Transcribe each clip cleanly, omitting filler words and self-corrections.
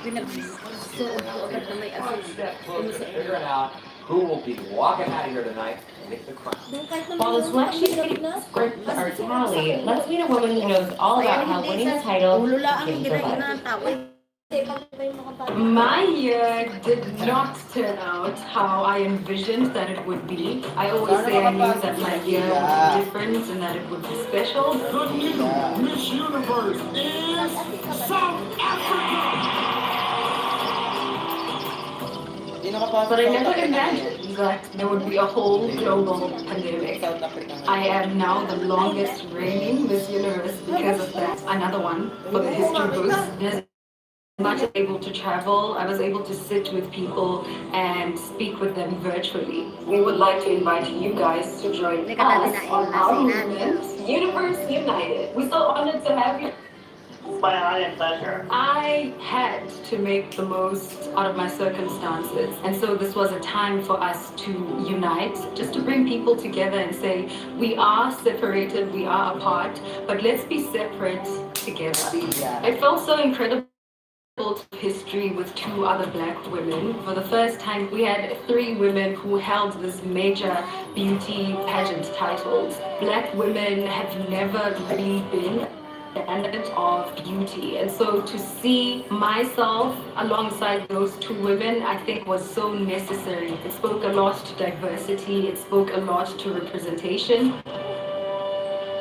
Pinagsuot ko agad na may One asin. step closer to Inusuot ko. figuring out who will be walking out of here tonight with the crown. Nung kahit naman While the yung selection pamilya na, scripts mas are suot sa tally, ulo. let's meet a woman who knows all Kaya about how hindi winning sa the title ulo lang ang changed her ginagina life. ng tao. Hindi, pag kayo makapagod. My year did not turn out how I envisioned that it would be. I always say I knew that my year would be different and that it would be special. The new Miss Universe is South Africa. But I never imagined that there would be a whole global pandemic. I am now the longest reigning Miss Universe because of that. Another one for the history books. As much as able to travel, I was able to sit with people and speak with them virtually. We would like to invite you guys to join us on our movement, Universe United. We're so honored to have you. My honor and pleasure. I had to make the most out of my circumstances. And so this was a time for us to unite, just to bring people together and say, we are separated, we are apart, but let's be separate together. It felt so incredible history with two other black women. For the first time, we had three women who held this major beauty pageant titles. Black women have never really been standard of beauty, and so to see myself alongside those two women, I think was so necessary. It spoke a lot to diversity, it spoke a lot to representation.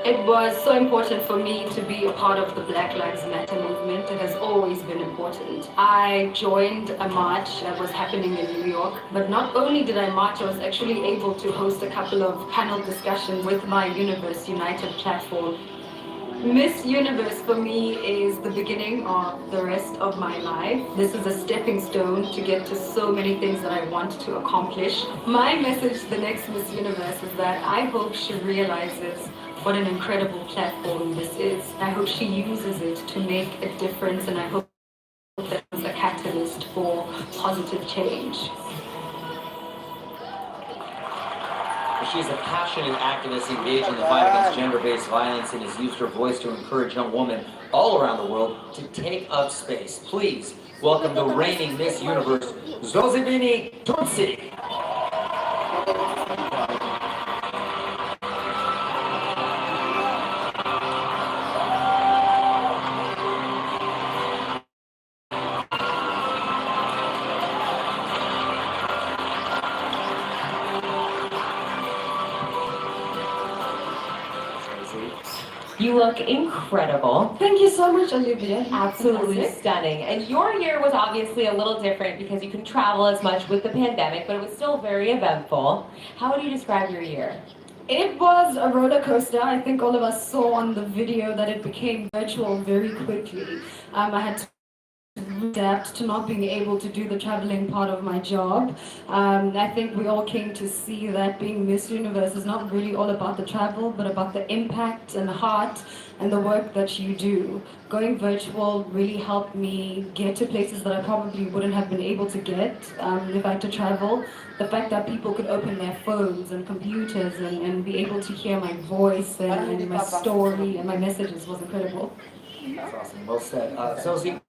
It was so important for me to be a part of the Black Lives Matter movement. It has always been important. I joined a march that was happening in New York, but not only did I march, I was actually able to host a couple of panel discussions with my Universe United platform. Miss Universe for me is the beginning of the rest of my life. This is a stepping stone to get to so many things that I want to accomplish. My message to the next Miss Universe is that I hope she realizes what an incredible platform this is. I hope she uses it to make a difference, and I hope that it's a catalyst for positive change. She's a passionate activist engaged in the fight against gender-based violence and has used her voice to encourage young women all around the world to take up space. Please welcome the reigning Miss Universe, Zozibini Tutsi. You look incredible. Thank you so much, Olivia. Absolutely stunning. And your year was obviously a little different because you couldn't travel as much with the pandemic, but it was still very eventful. How would you describe your year? It was a roller coaster. I think all of us saw on the video that it became virtual very quickly. I had to adapt to not being able to do the traveling part of my job. I think we all came to see that being Miss Universe is not really all about the travel, but about the impact and the heart and the work that you do. Going virtual really helped me get to places that I probably wouldn't have been able to get if I had to travel. The fact that people could open their phones and computers and be able to hear my voice and my story and my messages was incredible. That's awesome. Well said. Sozi,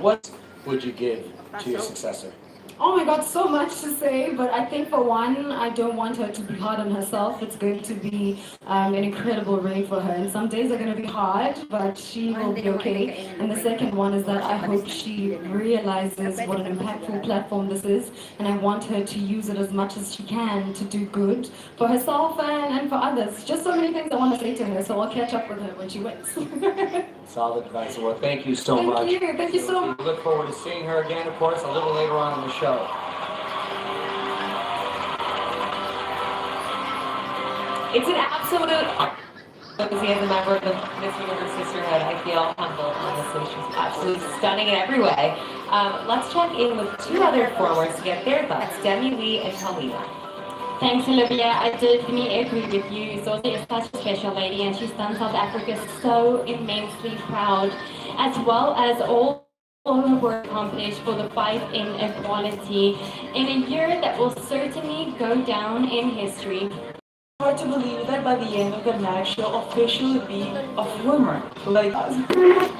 what would you give to your successor? Oh my God, so much to say, but I think for one, I don't want her to be hard on herself. It's going to be an incredible reign for her, and some days are going to be hard, but she will be okay. And the second one is that I hope she realizes what an impactful platform this is, and I want her to use it as much as she can to do good for herself and for others. Just so many things I want to say to her, so I'll catch up with her when she wins. Solid advice. Well, thank you so much. Thank you so much. We look forward to seeing her again, of course, a little later on in the show. It's an absolute Sozi as a member of the Miss Universe Sisterhood. I feel humbled, honestly. She's absolutely stunning in every way. Let's check in with two other performers to get their thoughts, Demi Lee and Talina. Thanks, Olivia. I totally agree with you. Sozi is such a special lady, and she's done South Africa so immensely proud, as well as all her work accomplished for the fight in equality in a year that will certainly go down in history. Hard to believe that by the end of the night she'll officially be a former like us.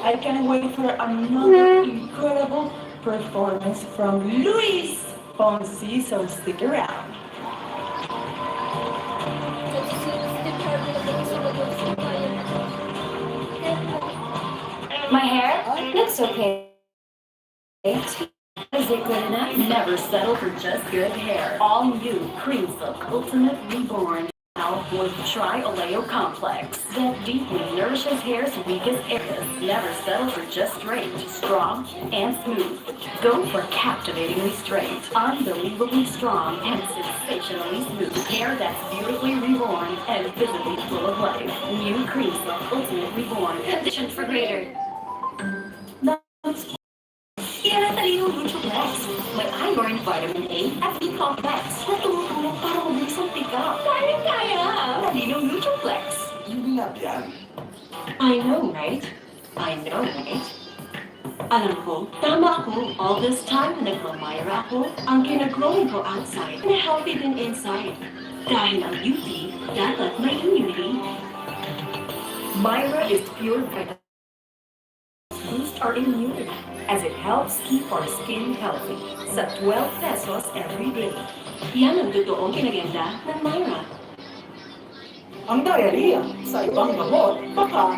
I can't wait for another incredible performance from Luis Fonsi, so stick around. Kasi Steve Harvey na po sa mag-uusap tayo. My hair looks okay. Is it good enough? Never settle for just good hair. All new Cream Silk Ultimate Reborn. Now with Tri Oleo Complex that deeply nourishes hair's weakest areas. Never settle for just straight, strong, and smooth. Go for captivatingly straight, unbelievably strong, and sensationally smooth hair that's beautifully reborn and visibly full of life. New Cream Silk Ultimate Reborn, conditioned for greater. Yan ang Talino Nutri-Flex. May iron, vitamin A, at B complex na tumutulong para mabilis ang pick-up. Kaya! Talino Nutri-Flex. Hindi na yan. I know, right? Alam ko, tama ako. All this time na nagmamyra ako, ang kinagrowing ko outside na healthy din inside. Dahil ang UV, dapat may immunity. Myra is pure vitamin. Boost our immunity as it helps keep our skin healthy. Sa 12 pesos every day. Yan ang totoong kinaganda ng Myra. Ang diarrhea sa ibang gamot, baka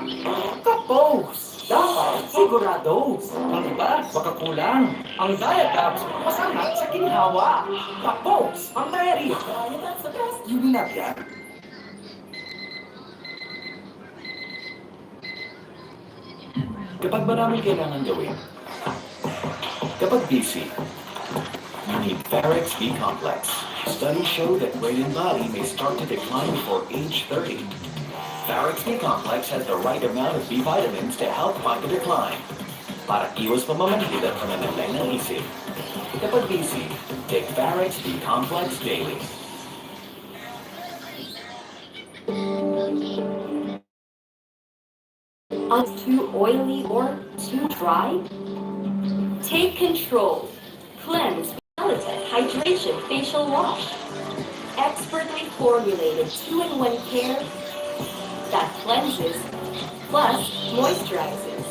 kapos. Dapat sigurados. Ang iba, baka kulang. Ang diet-abs, masangat sa ginhawa. Kapos ang diarrhea. Hindi na yan. Kapag maraming kailangan gawin, kapag busy, you need Varex B Complex. Studies show that brain and body may start to decline before age 30. Varex B Complex has the right amount of B vitamins to help fight the decline. Para iwas pamamanhid at pananalay ng isip. Kapag busy, take Varex B Complex daily. Too oily or too dry? Take control. Cleanse, Celatec Hydration Facial Wash. Expertly formulated 2-in-1 care that cleanses plus moisturizes.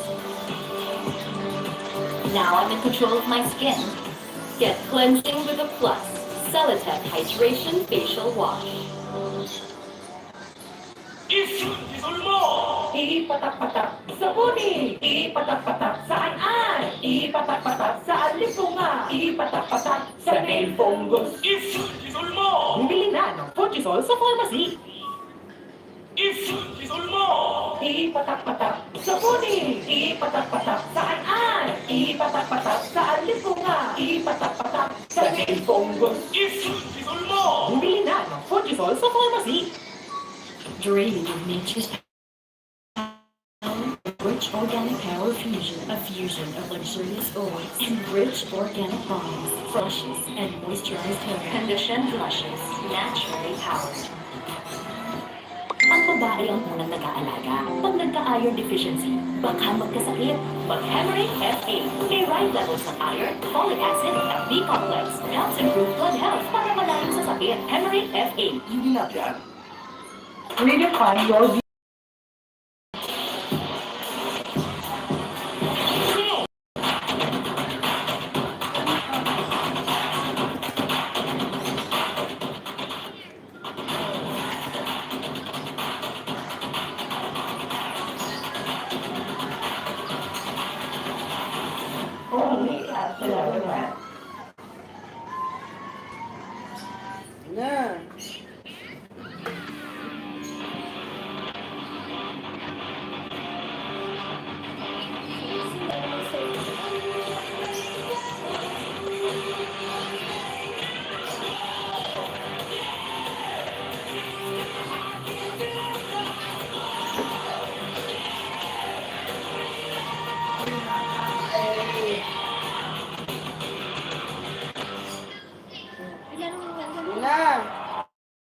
Now I'm in control of my skin. Get cleansing with a plus. Celatec Hydration Facial Wash. Isun mo! Ipatak-patak sa buni. Ipatak-patak sa an-an. Ipatak-patak sa alipunga. Ipatak-patak sa nail fungus. Isun mo! Bumili na ng Fortisol sa pharmacy. Isun mo! Ipatak-patak sa buni. Ipatak-patak sa an-an. Ipatak-patak sa alipunga. Ipatak-patak sa nail fungus. Isun mo! Bumili na ng Fortisol sa pharmacy. Draining of nature's power, rich organic power fusion, a fusion of luxurious oils and rich organic balms, flushes, and moisturized hair. Conditioned blushes, naturally powered. Ang babae ang unang nag-aalaga. Pag nagka-iron deficiency, baka magkasakit. Mag-Hemorrhage FA. May right levels ng iron, folic acid, at B-complex. Helps improve blood health para malayo sa sakit. Hemorrhage FA. Hindi na yan. Redefine your view. Only at the